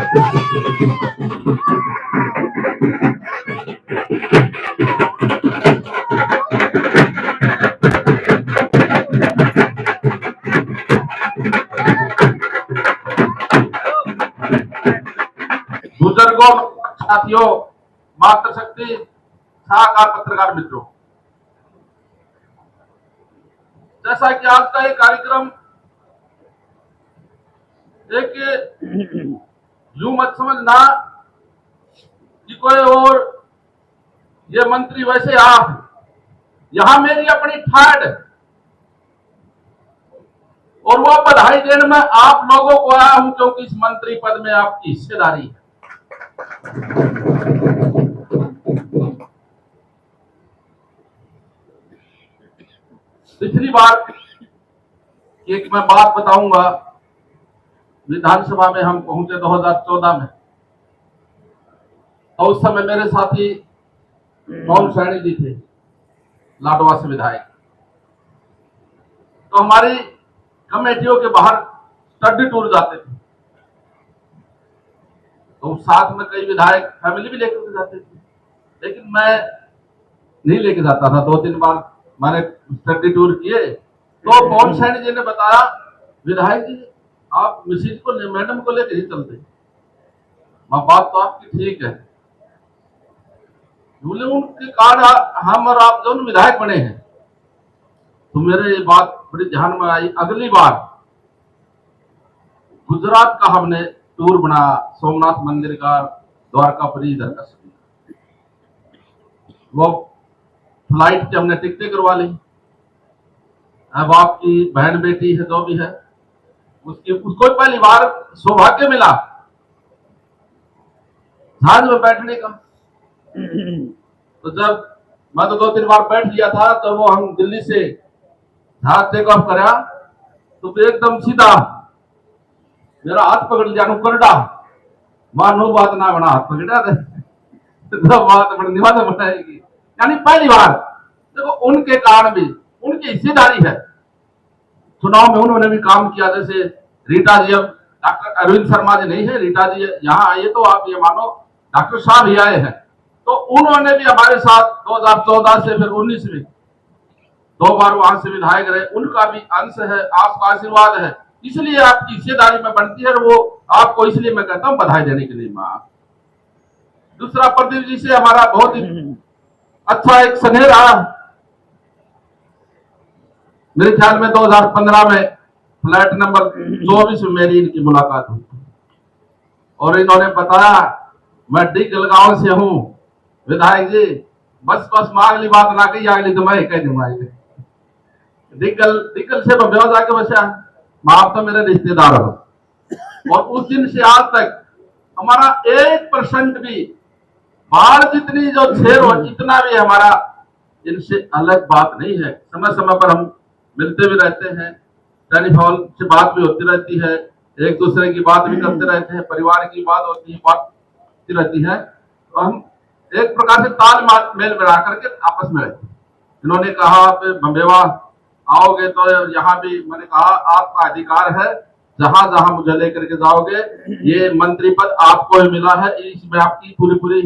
बुजुर्गों, साथियों, मातृशक्ति, सलाहकार, पत्रकार मित्रों, जैसा कि आज का ये कार्यक्रम एक यूं मत समझना कि कोई और ये मंत्री वैसे आप, यहां मेरी अपनी ठाट और वो बधाई देने में आप लोगों को आया हूं, क्योंकि इस मंत्री पद में आपकी हिस्सेदारी है। पिछली बार एक मैं बात बताऊंगा, विधानसभा में हम पहुंचे 2014 में, तो उस समय मेरे साथी पवन सैनी जी थे, लाडवा से विधायक। तो हमारी कमेटियों के बाहर स्टडी टूर जाते थे, तो साथ में कई विधायक फैमिली भी लेकर जाते थे, लेकिन मैं नहीं लेके जाता था। 2-3 बार मैंने स्टडी टूर किए, तो पवन सैनी जी ने बताया, विधायक जी आप मिसिज को मैडम को लेकर ही चलते। बात तो आपकी ठीक है, बोले उनके कारण हम और आप दोनों विधायक बने हैं। तो मेरे ये बात बड़ी ध्यान में आई। अगली बार गुजरात का हमने टूर बना, सोमनाथ मंदिर का, द्वारकापुरी, इधर का सभी, वो फ्लाइट की हमने टिकटें करवा ली। अब आपकी बहन बेटी है, जो भी है, उसको पहली बार सौभाग्य मिला जहाज में बैठने का। तो जब मैं तो 2-3 बार बैठ लिया था, तो वो हम दिल्ली से जहाज टेक ऑफ करा, तो एकदम सीधा मेरा हाथ पकड़ लिया, करडा मानो बात ना बना, हाथ पकड़ा तो बात बड़ी बनाएगी। यानी पहली बार देखो, उनके कारण भी उनकी हिस्सेदारी है। चुनाव में उन्होंने भी काम किया, जैसे रीटा जी, अब डॉक्टर अरविंद शर्मा जी नहीं है, रीटा जी यहाँ आए, तो आप ये मानो डॉक्टर साहब ही आए हैं। तो उन्होंने भी हमारे साथ 2014 से फिर 19 में 2 बार वहां से विधायक रहे, उनका भी अंश है, आपका आशीर्वाद है, इसलिए आपकी हिस्सेदारी में बनती है। वो आपको इसलिए मैं कहता हूं बधाई देने के लिए। मां दूसरा, प्रदीप जी से हमारा बहुत ही अच्छा एक स्नेह रहा। मेरे ख्याल में 2015 में फ्लैट नंबर 24 में मेरी इनकी मुलाकात हुई, और इन्होंने बताया मैं डिगल गांव से हूं, विधायक जी बस अगली बात ना कही, अगली तो मैं कह दूंगा। डिगल से बम्बे जाके बचा, आप तो मेरे रिश्तेदार हो। और उस दिन से आज तक हमारा 1% भी बाढ़ जितनी जो शेर हो, इतना भी हमारा इनसे अलग बात नहीं है। समय समय पर हम मिलते भी रहते हैं, टेलीफोन से बात भी होती रहती है, एक दूसरे की बात भी करते रहते हैं, परिवार की बात होती है, बात रहती है। तो हम एक प्रकार से तालमेल बना करके आपस में रहते हैं। इन्होंने कहा आप बम्बेवा आओगे तो यहाँ भी, मैंने कहा आपका अधिकार है, जहां जहां मुझे लेकर के जाओगे, ये मंत्री पद आपको ही मिला है, इसमें आपकी पूरी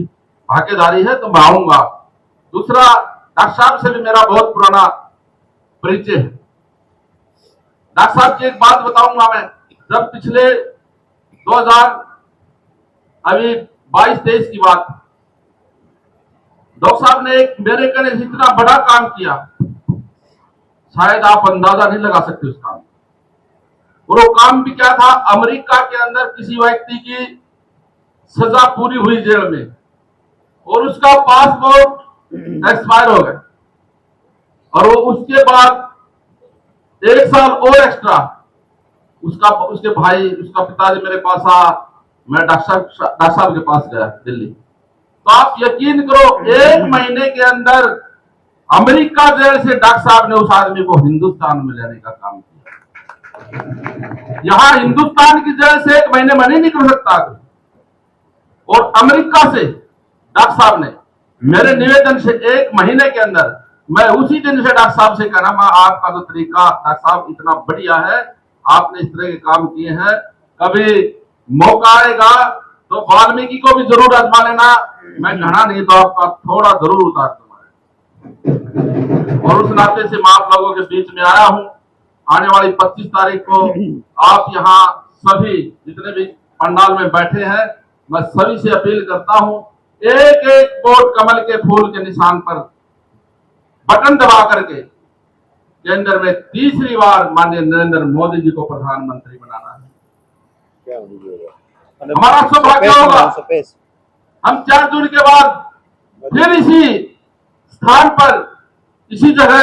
भागीदारी है, तो मैं आऊंगा। दूसरा, डॉक्टर साहब से भी मेरा बहुत पुराना परिचय है। डॉक्टर साहब की एक बात बताऊंगा मैं, जब पिछले 2022-23 की बात, डॉक्टर साहब ने एक मेरे कहने से इतना बड़ा काम किया, शायद आप अंदाजा नहीं लगा सकते उस काम। और वो काम भी क्या था, अमेरिका के अंदर किसी व्यक्ति की सजा पूरी हुई जेल में, और उसका पासपोर्ट एक्सपायर हो गया, और वो उसके बाद 1 साल और एक्स्ट्रा, उसके भाई, उसका पिताजी मेरे पास आ, मैं डॉक्टर साहब के पास गया दिल्ली। तो आप यकीन करो, 1 महीने के अंदर अमेरिका जेल से डॉक्टर साहब ने उस आदमी को हिंदुस्तान में लेने का काम किया। यहां हिंदुस्तान की जेल से 1 महीने में नहीं निकल सकता, और अमेरिका से डॉक्टर साहब ने मेरे निवेदन से 1 महीने के अंदर, मैं उसी दिन से डॉक्टर साहब से कहना, आपका जो तरीका डॉक्टर साहब इतना बढ़िया है, आपने इस तरह के काम किए हैं, कभी मौका आएगा तो वाल्मीकि को भी जरूर आजमा लेना। मैं घना नहीं तो आपका थोड़ा जरूर उतार दूंगा। और उस नाते से मैं आप लोगों के बीच में आया हूं। आने वाली 25 तारीख को आप यहाँ सभी जितने भी पंडाल में बैठे हैं, मैं सभी से अपील करता हूं, एक एक वोट कमल के फूल के निशान पर बटन दबा करके केंद्र में तीसरी बार माननीय नरेंद्र मोदी जी को प्रधानमंत्री बनाना है। हमारा सौभाग्य होगा हम 4 जून के बाद फिर इसी स्थान पर, इसी जगह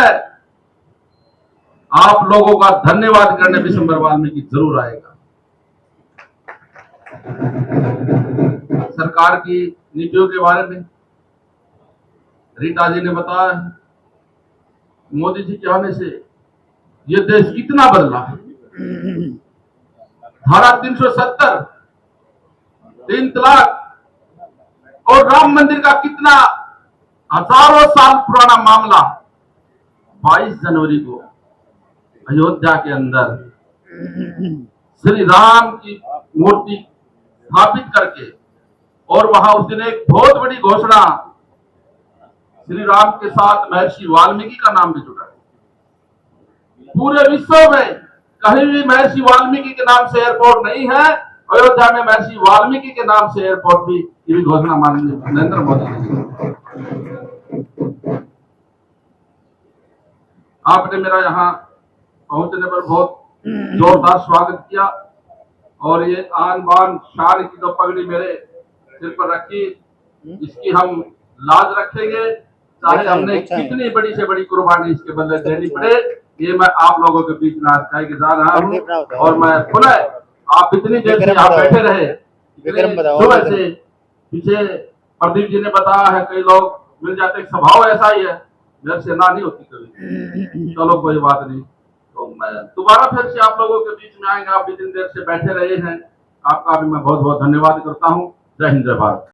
आप लोगों का धन्यवाद करने दिसंबर वाल्मीकि जरूर आएगा। सरकार की नीतियों के बारे में रीटा जी ने बताया है। मोदी जी के आने से ये देश कितना बदला है। धारा 370, 3 तलाक और राम मंदिर का कितना हजारों साल पुराना मामला 22 जनवरी को अयोध्या के अंदर श्री राम की मूर्ति स्थापित करके, और वहां उस दिन एक बहुत बड़ी घोषणा, श्री राम के साथ महर्षि वाल्मीकि का नाम भी जुड़ा है। पूरे विश्व में कहीं भी महर्षि वाल्मीकि के नाम से एयरपोर्ट नहीं है। अयोध्या में महर्षि वाल्मीकि के नाम से एयरपोर्ट भी, ये भी घोषणा माननीय नरेंद्र मोदी ने। आपने मेरा यहाँ पहुंचने पर बहुत जोरदार स्वागत किया, और ये आन बान शान की जो पगड़ी मेरे सिर पर रखी, इसकी हम लाज रखेंगे, चाहे हमने कितनी बड़ी से बड़ी कुर्बानी इसके बदले देनी पड़े। ये मैं आप लोगों के बीच में आज कह के जा रहा हूँ। और मैं पुनः आप इतनी देर से आप बैठे रहे, सुबह से पीछे प्रदीप जी ने बताया है, कई लोग मिल जाते, स्वभाव ऐसा ही है, मेरे से ना नहीं होती कभी। चलो कोई बात नहीं, तो मैं दोबारा फिर से आप लोगों के बीच में आएंगे। आप इतनी देर से बैठे रहे हैं, आपका भी मैं बहुत बहुत धन्यवाद करता हूँ। जय हिंद, जय भारत।